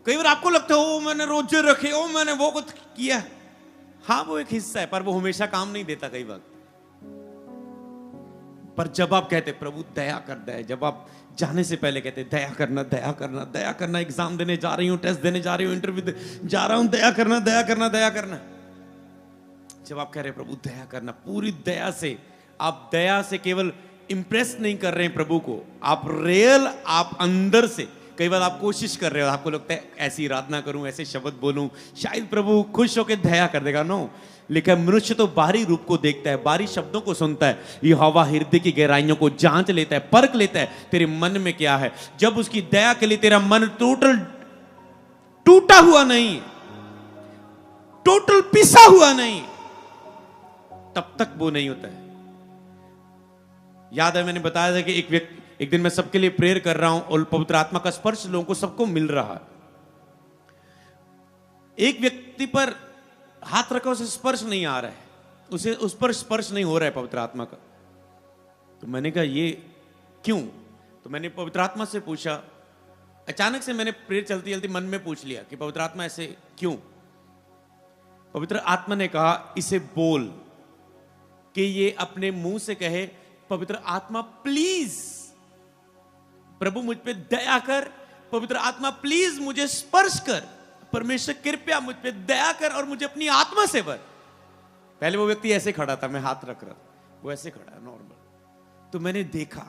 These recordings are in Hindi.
कई बार आपको लगता है ओ मैंने रोजे रखे, ओ मैंने वो कुछ किया। हाँ वो एक हिस्सा है, पर वो हमेशा काम नहीं देता कई वक्त। पर जब आप कहते प्रभु दया कर दे, जब आप जाने से पहले कहते दया करना दया करना दया करना, एग्जाम देने जा रही हूं, टेस्ट देने जा रही हूं, इंटरव्यू जा रहा हूं, दया करना दया करना दया करना। जब आप कह रहे प्रभु दया करना, पूरी दया से, आप दया से केवल इंप्रेस नहीं कर रहे हैं प्रभु को, आप रियल, आप अंदर से। कई बार आप कोशिश कर रहे हो, आपको लगता है ऐसी आराधना करूं, ऐसे शब्द बोलूं, शायद प्रभु खुश होकर दया कर देगा। नो, लेकिन मनुष्य तो बाहरी रूप को देखता है, बाहरी शब्दों को सुनता है। यहोवा हृदय की गहराइयों को जांच लेता है, परख लेता है तेरे मन में क्या है। जब उसकी दया के लिए तेरा मन टूटा हुआ नहीं, टोटल पिसा हुआ नहीं, तब तक वो नहीं होता है। याद है मैंने बताया था कि एक दिन मैं सबके लिए प्रेयर कर रहा हूं और पवित्र आत्मा का स्पर्श लोगों को सबको मिल रहा है। एक व्यक्ति पर हाथ रखा, उसे स्पर्श नहीं आ रहा है, उसे उस पर स्पर्श नहीं हो रहा है पवित्र आत्मा का। तो मैंने कहा ये क्यों? तो मैंने पवित्र आत्मा से पूछा, अचानक से मैंने प्रेयर चलती चलती मन में पूछ लिया कि पवित्र आत्मा ऐसे क्यों? पवित्र आत्मा ने कहा इसे बोल, कि ये अपने मुंह से कहे पवित्र आत्मा प्लीज प्रभु मुझ पे दया कर, पवित्र आत्मा प्लीज मुझे स्पर्श कर, परमेश्वर कृपया मुझ पे दया कर और मुझे अपनी आत्मा से भर। पहले वो व्यक्ति ऐसे खड़ा था, मैं हाथ रख रहा था, वो ऐसे खड़ा है नॉर्मल। तो मैंने देखा,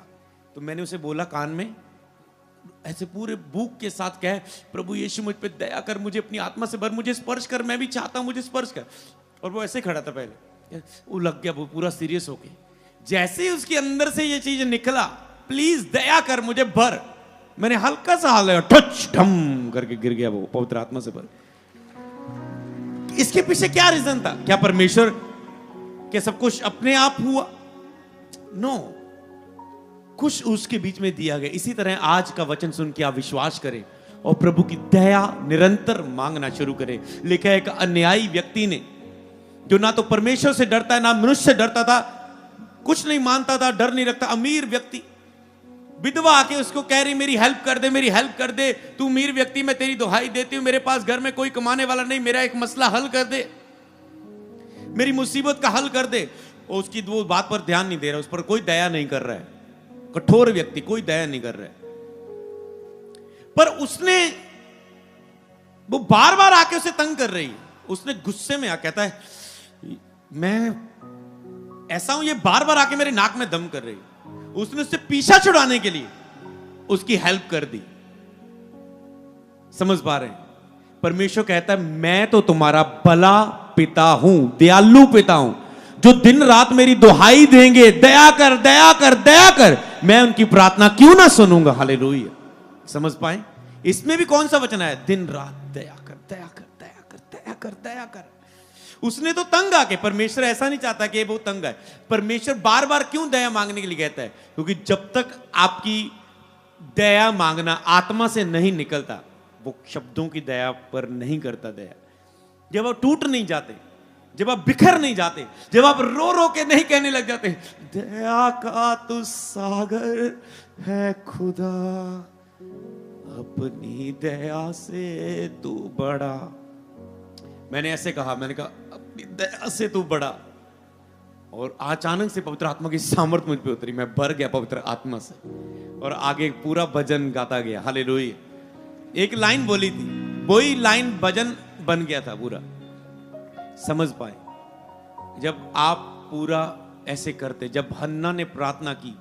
तो मैंने उसे बोला कान में, ऐसे पूरे भूख के साथ कहे प्रभु यीशु मुझ पे दया कर, मुझे अपनी आत्मा से भर, मुझे स्पर्श कर, मैं भी चाहता हूं मुझे स्पर्श कर। और वो ऐसे खड़ा था पहले, वो लग गया, वो पूरा सीरियस हो गया। जैसे ही उसके अंदर से ये चीज निकला, प्लीज दया कर मुझे भर, मैंने हल्का सा हाथ लगा, टच ढम करके गिर गया वो पवित्र आत्मा से भर। इसके पीछे क्या रीजन था? क्या परमेश्वर के सब कुछ अपने आप हुआ? नो, कुछ उसके बीच में दिया गया। इसी तरह आज का वचन सुन के आप विश्वास करें और प्रभु की दया निरंतर मांगना शुरू करें। लिखा है एक अन्यायी व्यक्ति ने, जो ना तो परमेश्वर से डरता है ना मनुष्य से डरता था, कुछ नहीं मानता था, डर नहीं रखता। अमीर व्यक्ति, विधवा आके उसको कह रही मेरी हेल्प कर दे, मेरी हेल्प कर दे, तू अमीर व्यक्ति, मैं तेरी दुहाई देती हूं, मेरे पास घर में कोई कमाने वाला नहीं, मेरा एक मसला हल कर दे, मेरी मुसीबत का हल कर दे। और उसकी वो बात पर ध्यान नहीं दे रहा, उस पर कोई दया नहीं कर रहा है। कठोर व्यक्ति, कोई दया नहीं कर रहा है। पर उसने, वो बार बार आके उसे तंग कर रही है, उसने गुस्से में आ कहता है मैं ऐसा हूं, ये बार बार आके मेरे नाक में दम कर रही है। उसने उससे पीछा छुड़ाने के लिए उसकी हेल्प कर दी। समझ पा रहे हैं? परमेश्वर कहता है मैं तो तुम्हारा भला पिता हूं, दयालु पिता हूं, जो दिन रात मेरी दुहाई देंगे, दया कर दया कर दया कर, मैं उनकी प्रार्थना क्यों ना सुनूंगा। हालेलुया। समझ पाए? इसमें भी कौन सा वचन है? दिन रात दया कर दया कर दया कर दया कर दया कर। उसने तो तंग आके, परमेश्वर ऐसा नहीं चाहता कि वो तंग है। परमेश्वर बार बार क्यों दया मांगने के लिए कहता है? क्योंकि जब तक आपकी दया मांगना आत्मा से नहीं निकलता, वो शब्दों की दया पर नहीं करता दया। जब आप टूट नहीं जाते, जब आप बिखर नहीं जाते, जब आप रो रो के नहीं कहने लग जाते दया का तू सागर है खुदा, अपनी दया से तू बड़ा। मैंने ऐसे कहा, मैंने कहा अपनी दया से तू बड़ा। और अचानक से पवित्र आत्मा की सामर्थ मुझ पे उतरी, मैं भर गया पवित्र आत्मा से और आगे पूरा भजन गाता गया। हालेलुया। एक लाइन बोली थी, वही लाइन भजन बन गया था पूरा। समझ पाए? जब आप पूरा ऐसे करते, जब हन्ना ने प्रार्थना की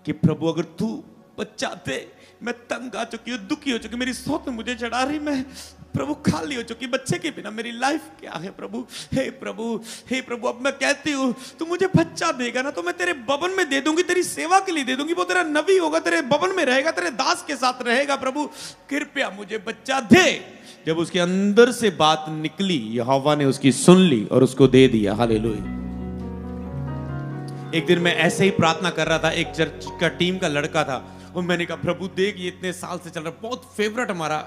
कि प्रभु अगर तू बच्चा दे, मैं तंग आ चुकी हूँ, दुखी हो चुकी, मेरी सोच मुझे चढ़ा रही, मैं प्रभु खाली हो चुकी, बच्चे के बिना मेरी लाइफ क्या है प्रभु। हे प्रभु, हे प्रभु, अब मैं कहती हूँ तू मुझे बच्चा देगा ना तो मैं तेरे भवन में दे दूंगी, तेरी सेवा के लिए दे दूंगी, वो तेरा नबी होगा, तेरे भवन में रहेगा, तेरे दास के साथ रहेगा। प्रभु कृपया मुझे बच्चा दे। जब उसके अंदर से बात निकली, यहोवा ने उसकी सुन ली और उसको दे दिया। हालेलुया। एक दिन मैं ऐसे ही प्रार्थना कर रहा था, एक चर्च का टीम का लड़का था, और मैंने कहा प्रभु देख ये इतने साल से चल रहा, बहुत फेवरेट हमारा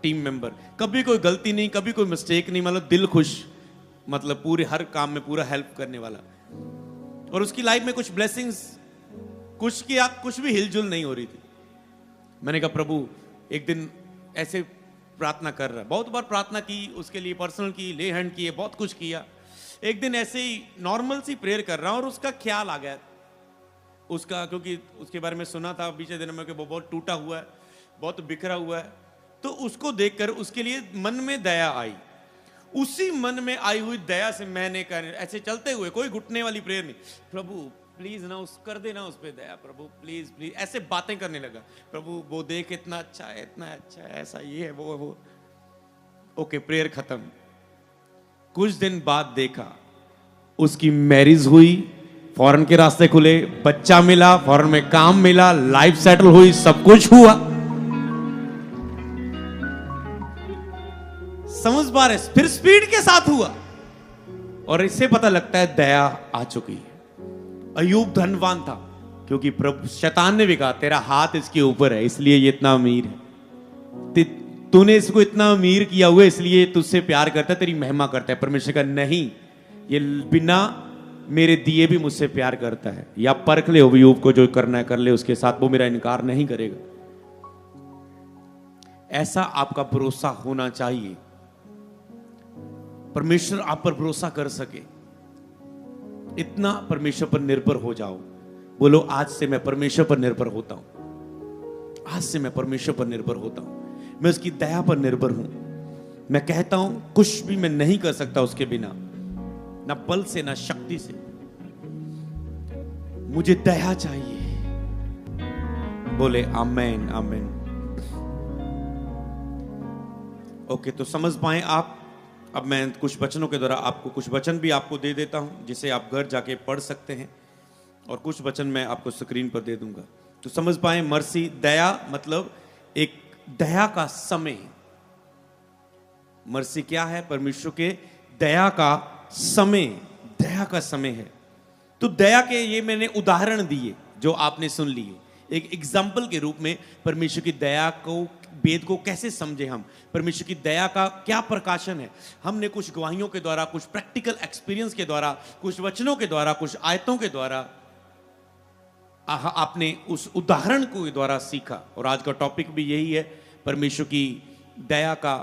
टीम मेंबर, कभी कोई गलती नहीं, कभी कोई मिस्टेक नहीं, मतलब दिल खुश, मतलब पूरे हर काम में पूरा हेल्प करने वाला। और उसकी लाइफ में कुछ ब्लेसिंग्स, कुछ की कुछ भी हिलजुल नहीं हो रही थी। मैंने कहा प्रभु, एक दिन ऐसे प्रार्थना कर रहा है, बहुत बार प्रार्थना की, उसके लिए पर्सनल की, ले हैंड किए, बहुत कुछ किया। एक दिन ऐसे ही नॉर्मल सी प्रेयर कर रहा हूं और उसका ख्याल आ गया उसका, क्योंकि उसके बारे में सुना था बीते दिनों में कि वो बहुत टूटा हुआ है, बहुत बिखरा हुआ है। तो उसको देखकर उसके लिए मन में दया आई। उसी मन में आई हुई दया से मैंने कहा, ऐसे चलते हुए, कोई घुटने वाली प्रेयर नहीं, प्रभु प्लीज ना उस कर देना उस पे दया, प्रभु प्लीज प्लीज, ऐसे बातें करने लगा। प्रभु वो देख इतना अच्छा है, इतना अच्छा है, ऐसा ये है वो। ओके, प्रेयर खत्म। कुछ दिन बाद देखा उसकी मैरिज हुई, फॉरेन के रास्ते खुले, बच्चा मिला, फॉरेन में काम मिला, लाइफ सेटल हुई, सब कुछ हुआ। समझ पा रहे? फिर स्पीड के साथ हुआ और इससे पता लगता है दया आ चुकी है। अय्यूब धनवान था क्योंकि प्रभु, शैतान ने भी कहा तेरा हाथ इसके ऊपर है इसलिए ये इतना अमीर है, तूने इसको इतना अमीर किया हुआ इसलिए तुझसे प्यार करता है, तेरी महिमा करता है। परमेश्वर का नहीं, ये बिना मेरे दिए भी मुझसे प्यार करता है। या परख ले अय्यूब को, जो करना है कर ले उसके साथ, वो मेरा इनकार नहीं करेगा। ऐसा आपका भरोसा होना चाहिए, परमेश्वर आप पर भरोसा कर सके, इतना परमेश्वर पर निर्भर हो जाओ। बोलो आज से मैं परमेश्वर पर निर्भर होता हूं, आज से मैं परमेश्वर पर निर्भर होता हूं, मैं उसकी दया पर निर्भर हूं। मैं कहता हूं कुछ भी मैं नहीं कर सकता उसके बिना, ना बल से ना शक्ति से, मुझे दया चाहिए। बोले आमेन आमेन। ओके, तो समझ पाए आप? अब मैं कुछ वचनों के द्वारा आपको कुछ वचन भी आपको दे देता हूं जिसे आप घर जाके पढ़ सकते हैं, और कुछ वचन मैं आपको स्क्रीन पर दे दूंगा। तो समझ पाए, मर्सी, दया मतलब एक दया का समय। मर्सी क्या है? परमेश्वर के दया का समय, दया का समय है। तो दया के ये मैंने उदाहरण दिए जो आपने सुन लिए, एक एग्जाम्पल के रूप में परमेश्वर की दया को, वेद को कैसे समझे हम, परमेश्वर की दया का क्या प्रकाशन है। हमने कुछ गवाहियों के द्वारा, कुछ प्रैक्टिकल एक्सपीरियंस के द्वारा, कुछ वचनों के द्वारा, कुछ आयतों के द्वारा आपने उस उदाहरण को द्वारा सीखा। और आज का टॉपिक भी यही है, परमेश्वर की दया का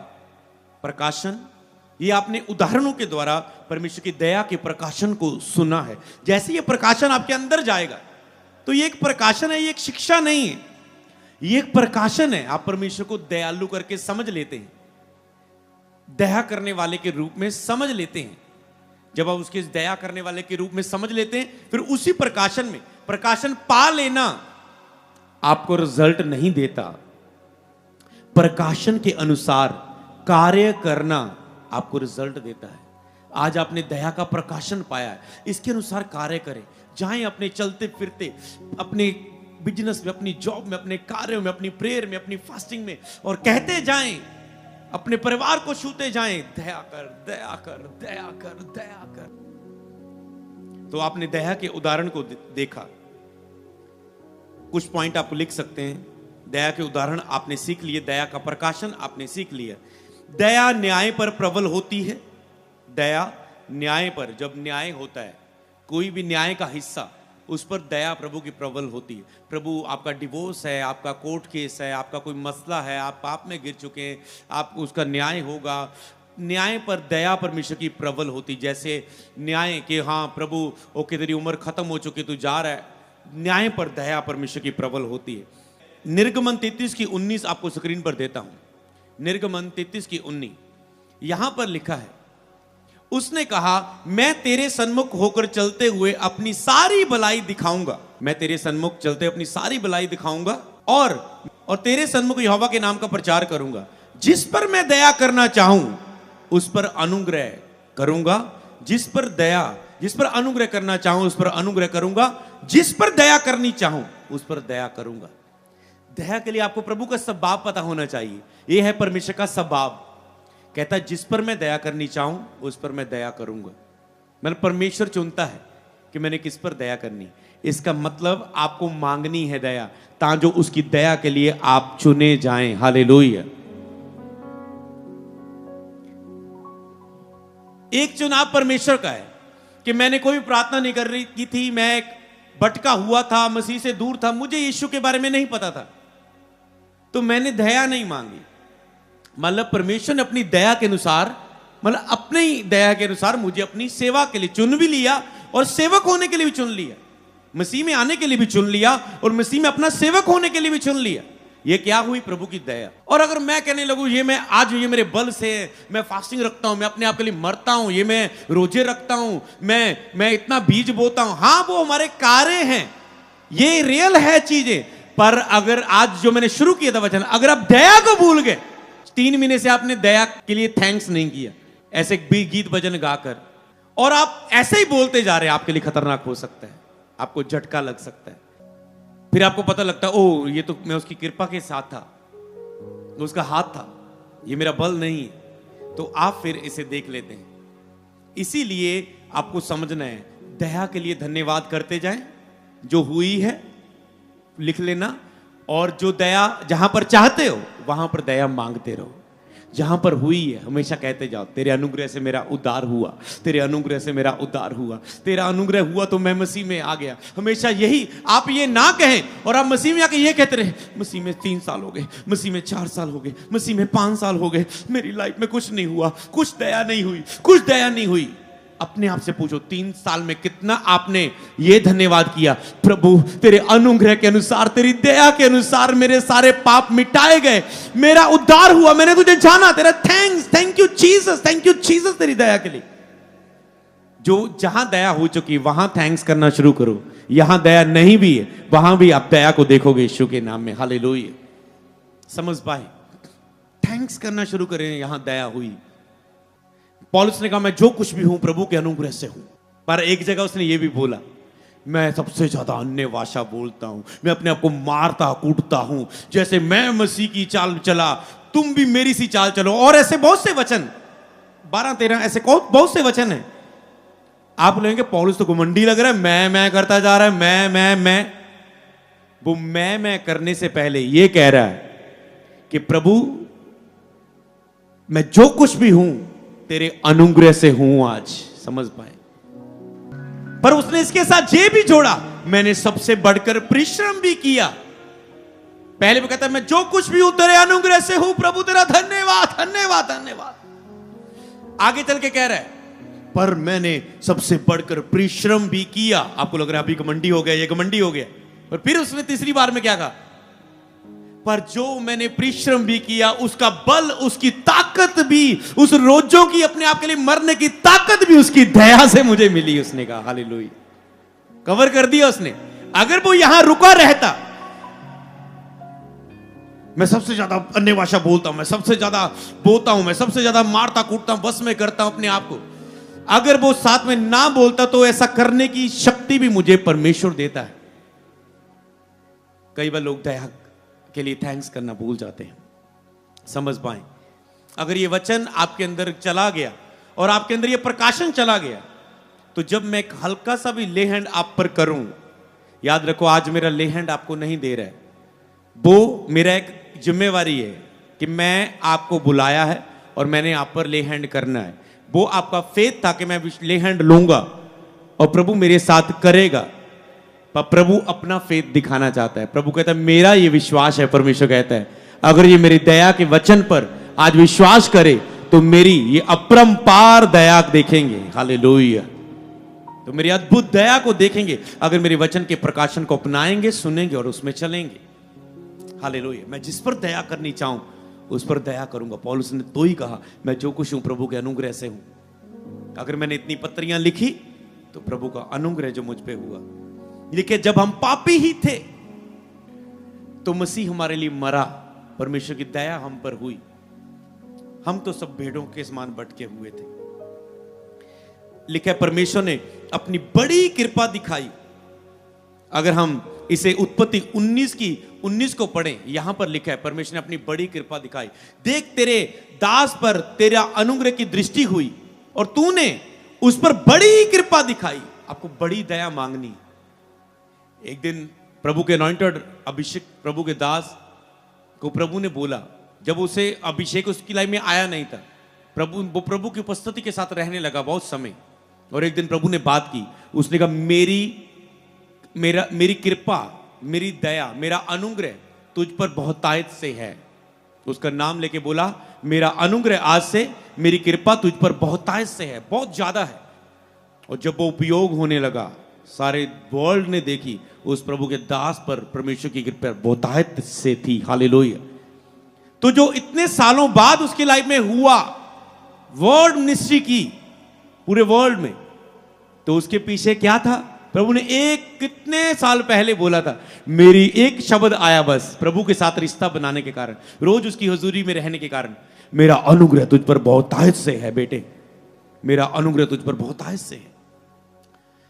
प्रकाशन। ये आपने उदाहरणों के द्वारा परमेश्वर की दया के प्रकाशन को सुना है। जैसे ये प्रकाशन आपके अंदर जाएगा तो ये एक प्रकाशन है, ये एक शिक्षा नहीं है, ये एक प्रकाशन है। आप परमेश्वर को दयालु करके समझ लेते हैं, दया करने वाले के रूप में समझ लेते हैं। जब आप उसके दया करने वाले के रूप में समझ लेते हैं, फिर उसी प्रकाशन में, प्रकाशन पा लेना आपको रिजल्ट नहीं देता, प्रकाशन के अनुसार कार्य करना आपको रिजल्ट देता है। आज आपने दया का प्रकाशन पाया है, इसके अनुसार कार्य करें। जाएं अपने चलते फिरते, अपने बिजनेस में, अपनी जॉब में, अपने कार्यों में, अपनी प्रेयर में, अपनी फास्टिंग में, और कहते जाएं, अपने परिवार को छूते जाएं, दया कर, दया कर, दया कर, दया कर। तो आपने दया के उदाहरण को देखा। कुछ पॉइंट आप लिख सकते हैं। दया के उदाहरण आपने सीख लिए, दया का प्रकाशन आपने सीख लिया। दया न्याय पर प्रबल होती है। दया न्याय पर, जब न्याय होता है, कोई भी न्याय का हिस्सा, उस पर दया प्रभु की प्रबल होती है। प्रभु, आपका डिवोर्स है, आपका कोर्ट केस है, आपका कोई मसला है, आप पाप में गिर चुके हैं, आप उसका न्याय होगा, न्याय पर दया परमेश्वर की प्रबल होती। जैसे न्याय के, हाँ प्रभु ओके तेरी उम्र खत्म हो चुकी, तू जा रहा है, न्याय पर दया परमेश्वर की प्रबल होती है। निर्गमन 33 की 19 आपको स्क्रीन पर देता हूं। निर्गमन 33 की 19 यहां पर लिखा है, उसने कहा मैं तेरे सन्मुख होकर चलते हुए अपनी सारी भलाई दिखाऊंगा। मैं तेरे सन्मुख चलते अपनी सारी भलाई दिखाऊंगा और तेरे सन्मुख यहोवा के नाम का प्रचार करूंगा। जिस पर मैं दया करना चाहूं उस पर अनुग्रह करूंगा, जिस पर अनुग्रह करना चाहूं उस पर अनुग्रह करूंगा, जिस पर दया करनी चाहूं उस पर दया करूंगा। दया के लिए आपको प्रभु का स्वभाव पता होना चाहिए। यह है परमेश्वर का स्वभाव। कहता है जिस पर मैं दया करनी चाहूं उस पर मैं दया करूंगा। मतलब परमेश्वर चुनता है कि मैंने किस पर दया करनी। इसका मतलब आपको मांगनी है दया, ताकि उसकी दया के लिए आप चुने जाएं। हालेलुया। एक चुनाव परमेश्वर का है कि मैंने कोई प्रार्थना नहीं कर रही की थी, मैं भटका हुआ था, मसीह से दूर था, मुझे यीशु के बारे में नहीं पता था, तो मैंने दया नहीं मांगी। मतलब परमेश्वर ने अपनी दया के अनुसार, मतलब अपनी दया के अनुसार मुझे अपनी सेवा के लिए चुन भी लिया और सेवक होने के लिए भी चुन लिया, मसीह में आने के लिए भी चुन लिया और मसीह में अपना सेवक होने के लिए भी चुन लिया। ये क्या हुई? प्रभु की दया। और अगर मैं कहने लगूं ये मैं आज ये मेरे बल से, मैं फास्टिंग रखता हूं, मैं अपने आप के लिए मरता हूं, ये मैं रोजे रखता हूं, मैं इतना बीज बोता हूं, हाँ वो हमारे कार्य हैं, ये रियल है चीजें। पर अगर आज जो मैंने शुरू किया था वचन, अगर आप दया को भूल गए, 3 महीने से आपने दया के लिए थैंक्स नहीं किया ऐसे गीत भजन गाकर, और आप ऐसे ही बोलते जा रहे हैं, आपके लिए खतरनाक हो सकता है, आपको झटका लग सकता है। फिर आपको पता लगता है ओ ये तो मैं उसकी कृपा के साथ था, उसका हाथ था, ये मेरा बल नहीं है, तो आप फिर इसे देख लेते हैं। इसीलिए आपको समझना है, दया के लिए धन्यवाद करते जाएं, जो हुई है लिख लेना, और जो दया जहां पर चाहते हो वहां पर दया मांगते रहो। जहां पर हुई है हमेशा कहते जाओ, तेरे अनुग्रह से मेरा उद्धार हुआ, तेरे अनुग्रह से मेरा उद्धार हुआ, तेरा अनुग्रह हुआ तो मैं मसीह में आ गया। हमेशा यही, आप ये ना कहें और आप मसीह में आके ये कहते रहे, मसीह में 3 साल हो गए, मसीह में 4 साल हो गए, मसीह में 5 साल हो गए, मेरी लाइफ में कुछ नहीं हुआ, कुछ दया नहीं हुई, कुछ दया नहीं हुई। अपने आप से पूछो 3 साल में कितना आपने ये धन्यवाद किया, प्रभु तेरे अनुग्रह के अनुसार, तेरी दया के अनुसार मेरे सारे पाप मिटाए गए, मेरा उद्धार हुआ, मैंने तुझे जाना, तेरा thanks, thank you Jesus, thank you Jesus तेरी दया के लिए। जो जहां दया हो चुकी वहां थैंक्स करना शुरू करो। यहां दया नहीं भी है वहां भी आप दया को देखोगे यीशु के नाम में। हालेलुया। समझ पाए? थैंक्स करना शुरू करें। यहां दया हुई। पौलुस ने कहा मैं जो कुछ भी हूं प्रभु के अनुग्रह से हूं, पर एक जगह उसने ये भी बोला, मैं सबसे ज्यादा अन्य भाषा बोलता हूं, मैं अपने आप को मारता कूटता हूं, जैसे मैं मसीह की चाल चला तुम भी मेरी सी चाल चलो। और ऐसे बहुत से वचन, 12-13 ऐसे बहुत से वचन हैं। आप लेंगे पौलुस तो घमंडी लग रहा है, मैं करता जा रहा है, मैं। वो मैं करने से पहले ये कह रहा है कि प्रभु मैं जो कुछ भी हूं तेरे अनुग्रह से हूं आज। समझ पाए? पर उसने इसके साथ ये भी जोड़ा, मैंने सबसे बढ़कर परिश्रम भी किया। पहले वो कहता है मैं जो कुछ भी हूं तेरे अनुग्रह से हूं, प्रभु तेरा धन्यवाद धन्यवाद धन्यवाद। आगे चल के कह रहा है पर मैंने सबसे बढ़कर परिश्रम भी किया। आपको लग रहा है अभी घमंडी हो गया, ये घमंडी हो गया। और फिर उसने तीसरी बार में क्या कहा, पर जो मैंने परिश्रम भी किया उसका बल, उसकी ताकत भी, उस रोजों की अपने आप के लिए मरने की ताकत भी उसकी दया से मुझे मिली। उसने कहा हालेलुया। कवर कर दिया उसने। अगर वो यहां रुका रहता, मैं सबसे ज्यादा अन्य भाषा बोलता हूं, मैं सबसे ज्यादा बोलता हूं, मैं सबसे ज्यादा मारता कूटता हूं, बस में करता हूं अपने आप को, अगर वो साथ में ना बोलता तो ऐसा करने की शक्ति भी मुझे परमेश्वर देता है। कई बार लोग दया के लिए थैंक्स करना भूल जाते हैं। समझ पाए? अगर ये वचन आपके अंदर चला गया और आपके अंदर ये प्रकाशन चला गया, तो जब मैं एक हल्का सा भी ले हैंड आप पर करूं, याद रखो आज मेरा ले हैंड आपको नहीं दे रहा है, वो मेरा एक जिम्मेवारी है कि मैं आपको बुलाया है और मैंने आप पर ले हैंड करना है। वो आपका फेथ था कि मैं ले हैंड लूंगा और प्रभु मेरे साथ करेगा। पर प्रभु अपना फेथ दिखाना चाहता है। प्रभु कहता है मेरा ये विश्वास है, परमेश्वर कहता है अगर ये मेरी दया के वचन पर आज विश्वास करे तो मेरी ये अपरंपार दया देखेंगे। हालेलुया। तो मेरी अद्भुत दया को देखेंगे अगर मेरे वचन के प्रकाशन को अपनाएंगे, सुनेंगे और उसमें चलेंगे। हालेलुया। मैं जिस पर दया करनी चाहूं उस पर दया करूंगा। पौलुस ने तो ही कहा मैं जो कुछ हूं प्रभु के अनुग्रह से हूं। अगर मैंने इतनी पत्रियां लिखी तो प्रभु का अनुग्रह जो मुझ पे हुआ। लिखे जब हम पापी ही थे तो मसीह हमारे लिए मरा, परमेश्वर की दया हम पर हुई। हम तो सब भेड़ों के समान भटके हुए थे। लिखा है परमेश्वर ने अपनी बड़ी कृपा दिखाई। अगर हम इसे उत्पत्ति 19 को पढ़ें, यहां पर लिखा है परमेश्वर ने अपनी बड़ी कृपा दिखाई। देख तेरे दास पर तेरा अनुग्रह की दृष्टि हुई और तूने उस पर बड़ी कृपा दिखाई। आपको बड़ी दया मांगनी। एक दिन प्रभु के अनॉइंटेड अभिषेक प्रभु के दास को प्रभु ने बोला, जब उसे अभिषेक उसकी लाइफ में आया नहीं था, वो प्रभु की उपस्थिति के साथ रहने लगा बहुत समय। और एक दिन प्रभु ने बात की, उसने कहा मेरी कृपा, मेरी दया, मेरा अनुग्रह तुझ पर बहुतायत से है। उसका नाम लेके बोला मेरा अनुग्रह आज से, मेरी कृपा तुझ पर बहुतायत से है, बहुत ज्यादा है। और जब वो उपयोग होने लगा, सारे वर्ल्ड ने देखी उस प्रभु के दास पर परमेश्वर की कृपा बहुतायत से थी। हालेलुया। तो जो इतने सालों बाद उसकी लाइफ में हुआ, वर्ल्ड मिनिस्ट्री की पूरे वर्ल्ड में, तो उसके पीछे क्या था? प्रभु ने एक कितने साल पहले बोला था, मेरी एक शब्द आया बस, प्रभु के साथ रिश्ता बनाने के कारण, रोज उसकी हुजूरी में रहने के कारण, मेरा अनुग्रह तुझ पर बहुतायत से है बेटे, मेरा अनुग्रह तुझ पर बहुतायत से है।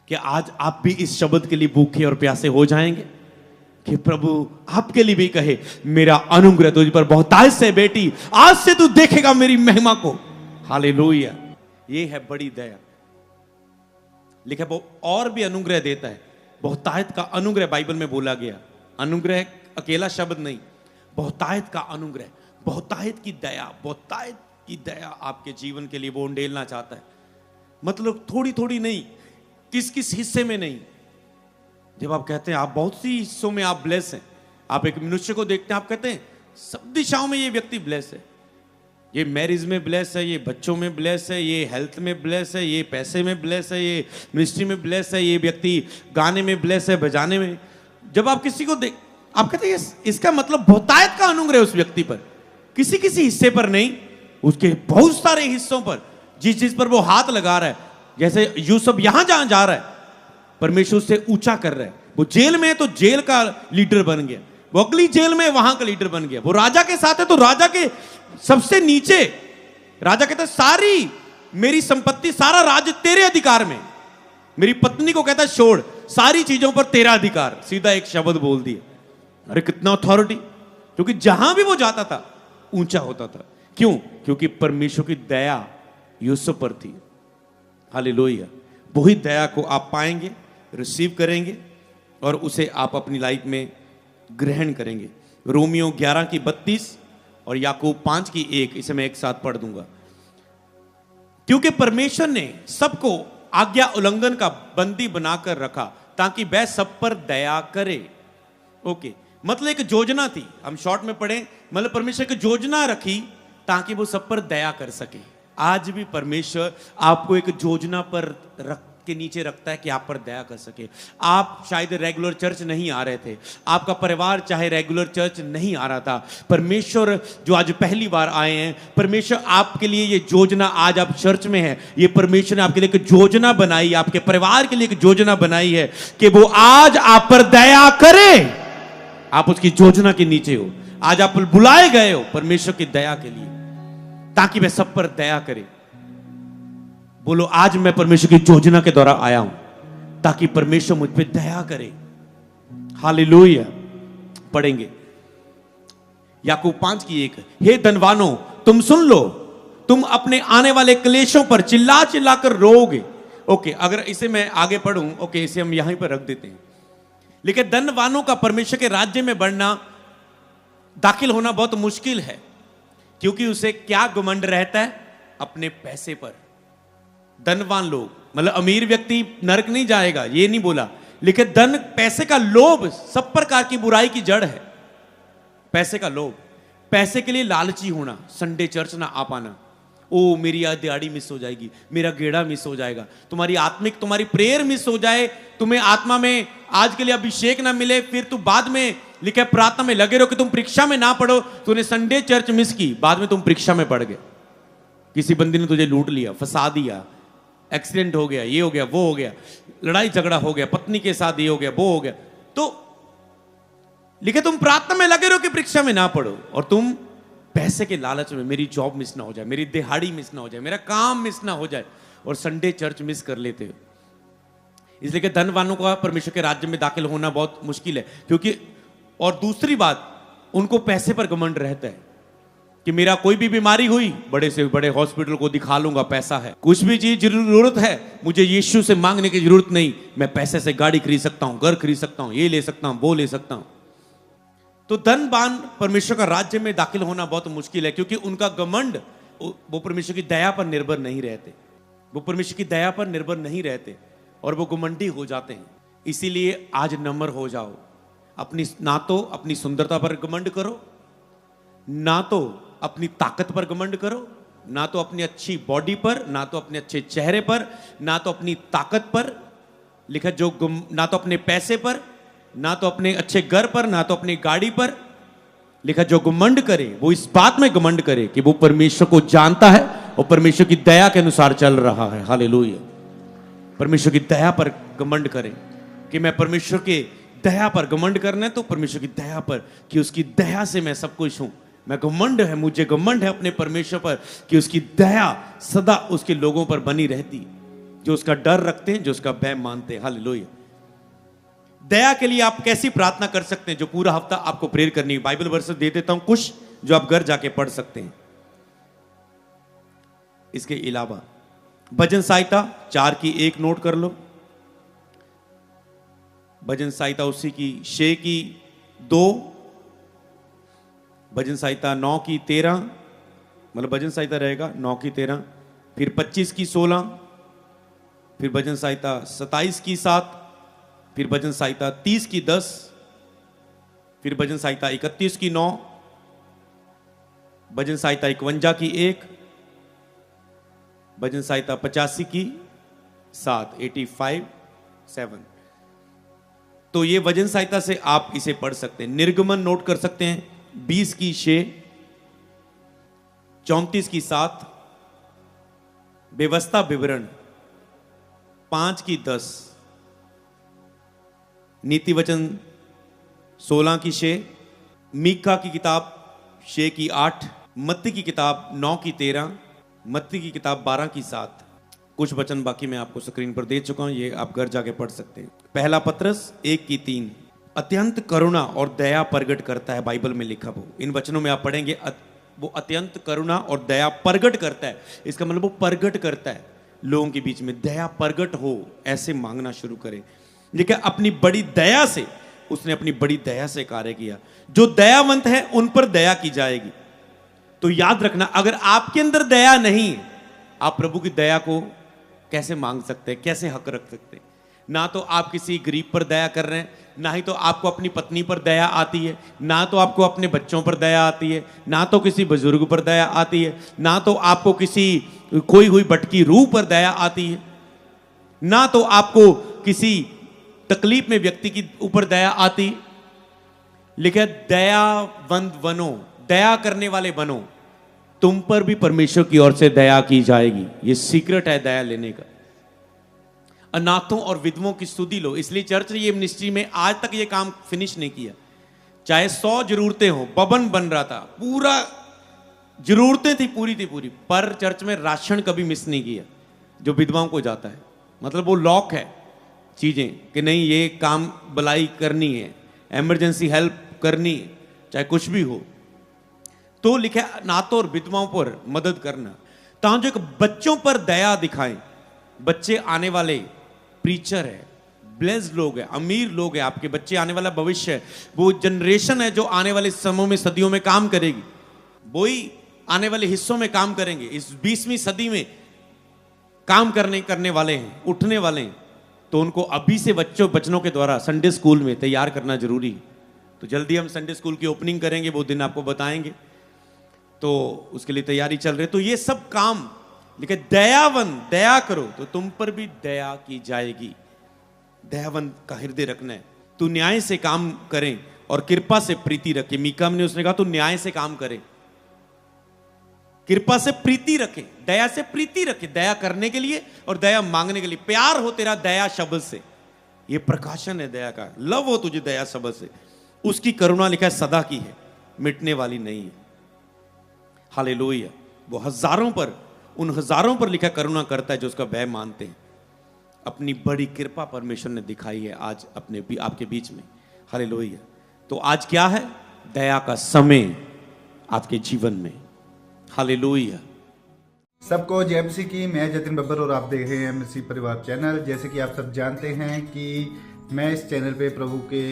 कि आज आप भी इस शब्द के लिए भूखे और प्यासे हो जाएंगे कि प्रभु आपके लिए भी कहे, मेरा अनुग्रह तुझ पर बहुतायत से बेटी, आज से तू देखेगा मेरी महिमा को। हालेलुया। ये है बड़ी दया। लिखा वो और भी अनुग्रह देता है। बहुतायत का अनुग्रह बाइबल में बोला गया। अनुग्रह अकेला शब्द नहीं, बहुतायत का अनुग्रह, बहुतायत की दया, बहुतायत की दया आपके जीवन के लिए वो उंडेलना चाहता है। मतलब थोड़ी थोड़ी नहीं, किस किस हिस्से में नहीं। जब आप कहते हैं आप बहुत सी हिस्सों में आप ब्लेस हैं, आप एक मनुष्य को देखते हैं, आप कहते हैं सब दिशाओं में ये व्यक्ति ब्लेस है, ये मैरिज में ब्लेस है, ये बच्चों में ब्लेस है, ये हेल्थ में ब्लेस है, ये पैसे में ब्लेस है, ये मिनिस्ट्री में ब्लेस है, ये व्यक्ति गाने में ब्लेस है, बजाने में। जब आप किसी को देख, आप कहते हैं इसका मतलब बहुतायत का अनुग्रह उस व्यक्ति पर, किसी किसी हिस्से पर नहीं, उसके बहुत सारे हिस्सों पर, जिस जिस पर वो हाथ लगा रहा है। जैसे यूसुफ यहां जहां जा रहा है, परमेश्वर उससे ऊंचा कर रहा है। वो जेल में है तो जेल का लीडर बन गया, वो अगली जेल में वहां का लीडर बन गया। वो राजा के साथ है तो राजा के सबसे नीचे, राजा कहता है सारी मेरी संपत्ति, सारा राज्य तेरे अधिकार में। मेरी पत्नी को कहता है छोड़, सारी चीजों पर तेरा अधिकार। सीधा एक शब्द बोल दिया। अरे कितना अथॉरिटी! क्योंकि जहां भी वो जाता था ऊंचा होता था। क्यों? क्योंकि परमेश्वर की दया यूसुफ पर थी। हालेलुया। वही दया को आप पाएंगे, रिसीव करेंगे और उसे आप अपनी लाइफ में ग्रहण करेंगे। रोमियो 11:32 और याकूब 5:1, इसे मैं एक साथ पढ़ दूंगा। क्योंकि परमेश्वर ने सबको आज्ञा उल्लंघन का बंदी बनाकर रखा ताकि वह सब पर दया करे। ओके, मतलब एक योजना थी, हम शॉर्ट में पढ़े, मतलब परमेश्वर की योजना रखी ताकि वो सब पर दया कर सके। आज भी परमेश्वर आपको एक योजना पर रख के नीचे रखता है कि आप पर दया कर सके। आप शायद रेगुलर चर्च नहीं आ रहे थे, आपका परिवार चाहे रेगुलर चर्च नहीं आ रहा था, परमेश्वर जो आज पहली बार आए हैं, परमेश्वर आपके लिए ये योजना, आज आप चर्च में हैं, ये परमेश्वर ने आपके लिए एक योजना बनाई, आपके परिवार के लिए एक योजना बनाई है कि वो आज आप पर दया करे। आप उसकी योजना के नीचे हो, आज आप बुलाए गए हो परमेश्वर की दया के लिए, ताकि वह सब पर दया करे। बोलो, आज मैं परमेश्वर की योजना के द्वारा आया हूं ताकि परमेश्वर मुझ पे दया करे। हालेलुया। पढ़ेंगे याकूब 5:1। हे धनवानों, तुम सुन लो, तुम अपने आने वाले क्लेशों पर चिल्ला चिल्ला कर रोओगे। ओके, अगर इसे मैं आगे पढ़ूं, ओके, इसे हम यहीं पर रख देते हैं। लेकिन धनवानों का परमेश्वर के राज्य में बढ़ना, दाखिल होना बहुत मुश्किल है, क्योंकि उसे क्या घमंड रहता है? अपने पैसे पर। धनवान लोग, मतलब अमीर व्यक्ति नरक नहीं जाएगा, ये नहीं बोला, लेकिन धन, पैसे का लोभ सब प्रकार की बुराई की जड़ है। पैसे का लोभ, पैसे के लिए लालची होना, संडे चर्च ना आ पाना, ओ मेरी आज दिहाड़ी मिस हो जाएगी, मेरा गेड़ा मिस हो जाएगा, तुम्हारी आत्मिक, तुम्हारी प्रेयर मिस हो जाए, तुम्हें आत्मा में आज के लिए अभिषेक ना मिले, फिर तू बाद में लिखे प्रार्थना में लगे रहो कि तुम परीक्षा में ना पढ़ो, तूने संडे चर्च मिस की, बाद में तुम परीक्षा में पढ़ गए, किसी बंदी ने तुझे लूट लिया, फंसा दिया, एक्सीडेंट हो गया, ये हो गया, वो हो गया, लड़ाई झगड़ा हो गया, पत्नी के साथ ये हो गया, वो हो गया, तो लिखे तुम प्रार्थना में लगे रहो कि परीक्षा में ना पढ़ो, और तुम पैसे के लालच में, मेरी जॉब मिस ना हो जाए, मेरी दिहाड़ी मिस ना हो जाए, मेरा काम मिस ना हो जाए, और संडे चर्च मिस कर लेते हो। इसलिए कि धनवानों का परमेश्वर के राज्य में दाखिल होना बहुत मुश्किल है, क्योंकि, और दूसरी बात, उनको पैसे पर घमंड रहता है कि मेरा कोई भी बीमारी हुई, बड़े से बड़े हॉस्पिटल को दिखा लूंगा, पैसा है, कुछ भी चीज जरूरत है, मुझे यीशु से मांगने की जरूरत नहीं, मैं पैसे से गाड़ी खरीद सकता हूं, घर खरीद सकता हूं, ये ले सकता हूं, वो ले सकता हूं। तो धनवान परमेश्वर का राज्य में दाखिल होना बहुत मुश्किल है, क्योंकि उनका घमंड, वो परमेश्वर की दया पर निर्भर नहीं रहते, वो परमेश्वर की दया पर निर्भर नहीं रहते, और वो घमंडी हो जाते हैं। इसीलिए आज नम्र हो जाओ, अपनी, ना तो अपनी सुंदरता पर घमंड करो, ना तो अपनी ताकत पर घमंड करो, ना तो अपनी अच्छी बॉडी पर, ना तो अपने अच्छे चेहरे पर, ना तो अपनी ताकत पर। लिखा ना तो अपने पैसे पर, ना तो अपने अच्छे घर पर, ना तो अपनी गाड़ी पर। लिखा जो घमंड करे वो इस बात में घमंड करे कि वो परमेश्वर को जानता है और परमेश्वर की दया के अनुसार चल रहा है। हालेलुया। परमेश्वर की दया पर घमंड करे कि मैं परमेश्वर के दया पर घमंड करना है, तो परमेश्वर की दया पर कि उसकी दया से मैं सब कुछ हूं। मैं घमंड है, मुझे घमंड है अपने परमेश्वर पर कि उसकी दया सदा उसके लोगों पर बनी रहती, जो उसका डर रखते हैं, जो उसका भय मानते हैं। हालेलुया। दया के लिए आप कैसी प्रार्थना कर सकते हैं, जो पूरा हफ्ता आपको प्रेयर करनी है। बाइबल वर्स दे देता हूं कुछ जो आप घर जाके पढ़ सकते हैं। इसके अलावा भजन संहिता 4 की 1 नोट कर लो। भजन संहिता उसी की 6 की 2, भजन संहिता 9 की 13, मतलब भजन संहिता रहेगा 9 की 13, फिर 25 की 16, फिर भजन संहिता 27 की 7, फिर भजन संहिता 30 की 10, फिर भजन संहिता 31 की 9, भजन संहिता 51 की 1, भजन संहिता 85 की 7, 85, 7। तो ये भजन संहिता से आप इसे पढ़ सकते हैं। निर्गमन नोट कर सकते हैं 20 की 6, 34 की 7, व्यवस्था विवरण 5 की 10, नीति वचन 16 की 6, मीका की किताब 6 की 8, मत्ती की किताब 9 की 13, मत्ती की किताब 12 की 7। कुछ वचन बाकी मैं आपको स्क्रीन पर दे चुका हूं, ये आप घर जाके पढ़ सकते हैं। पहला पत्रस 1 की 3, अत्यंत करुणा और दया प्रगट करता है। बाइबल में लिखा वो, इन वचनों में आप पढ़ेंगे वो अत्यंत करुणा और दया प्रगट करता है। इसका मतलब वो प्रगट करता है लोगों के बीच में। दया प्रगट हो ऐसे मांगना शुरू करें। लेकिन अपनी बड़ी दया से, उसने अपनी बड़ी दया से कार्य किया। जो दयावंत है उन पर दया की जाएगी। तो याद रखना, अगर आपके अंदर दया नहीं है, आप प्रभु की दया को कैसे मांग सकते हैं, कैसे हक रख सकते हैं? ना तो आप किसी गरीब पर दया कर रहे हैं, ना ही तो आपको अपनी पत्नी पर दया आती है, ना तो आपको अपने बच्चों पर दया आती है, ना तो किसी बुजुर्ग पर दया आती है, ना तो आपको किसी खोई हुई भटकी रूह पर दया आती है, ना तो आपको किसी तकलीफ में व्यक्ति की ऊपर दया आती है। लिखा दयावंत बनो, दया करने वाले बनो, तुम पर भी परमेश्वर की ओर से दया की जाएगी। ये सीक्रेट है दया लेने का। अनाथों और विधवों की स्तुति लो। इसलिए चर्च ने ये मिनिस्ट्री में आज तक ये काम फिनिश नहीं किया। चाहे 100 जरूरतें हो, भवन बन रहा था, पूरा जरूरतें थी, पूरी थी पूरी, पर चर्च में राशन कभी मिस नहीं किया जो विधवाओं को जाता है। मतलब वो लॉक है चीजें कि नहीं, ये काम भलाई करनी है, इमरजेंसी हेल्प करनी है, चाहे कुछ भी हो। तो लिखा अनाथों और विधवाओं पर मदद करना, ताकि जो बच्चों पर दया दिखाएं। बच्चे आने वाले प्रीचर है, ब्लेस्ड लोग हैं, अमीर लोग हैं, आपके बच्चे आने वाला भविष्य है, वो जनरेशन है जो आने वाले समयों में, सदियों में काम करेगी। वही आने वाले हिस्सों में काम करेंगे। इस 20वीं सदी में काम करने वाले हैं, उठने वाले हैं। तो उनको अभी से बच्चों के द्वारा संडे स्कूल में तैयार करना जरूरी है। तो जल्दी हम संडे स्कूल की ओपनिंग करेंगे, वो दिन आपको बताएंगे, तो उसके लिए तैयारी चल रही है। तो ये सब काम लिखे, दयावंत, दया करो तो तुम पर भी दया की जाएगी। दयावंत का हृदय रखना है। तू न्याय से काम करें और कृपा से प्रीति रखे। मीका ने उसने कहा तू न्याय से काम करे, कृपा से प्रीति रखे, दया से प्रीति रखे, दया करने के लिए और दया मांगने के लिए। प्यार हो तेरा दया शब्द से, ये प्रकाशन है दया का। लव हो तुझे दया शब्द से। उसकी करुणा लिखा है सदा की है, मिटने वाली नहीं है। हालेलुया। वो हजारों पर, उन हजारों पर लिखा करुणा करता है जो उसका भय मानते हैं। अपनी बड़ी कृपा परमेश्वर ने दिखाई है आज अपने आपके बीच में। हालेलुया। तो आज क्या है? दया का समय आपके जीवन में। हालेलुया। सबको जय मसीह की। मैं जतिन बब्बर और आप देख रहे हैं मसीह परिवार चैनल। जैसे कि आप सब जानते हैं कि मैं इस चैनल पे प्रभु के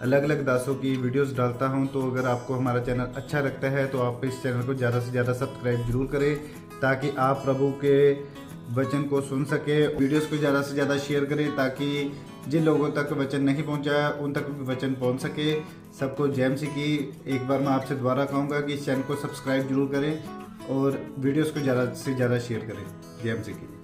अलग अलग दासों की वीडियोस डालता हूं। तो अगर आपको हमारा चैनल अच्छा लगता है तो आप इस चैनल को ज़्यादा से ज़्यादा सब्सक्राइब जरूर करें, ताकि आप प्रभु के वचन को सुन सके। वीडियोस को ज़्यादा से ज़्यादा शेयर करें ताकि जिन लोगों तक वचन नहीं पहुंचा उन तक भी वचन पहुंच सके। सबको जय मसीह की। एक बार मैं आपसे दोबारा कहूँगा कि इस चैनल को सब्सक्राइब जरूर करें और वीडियोस को ज़्यादा से ज़्यादा शेयर करें। जय मसीह की।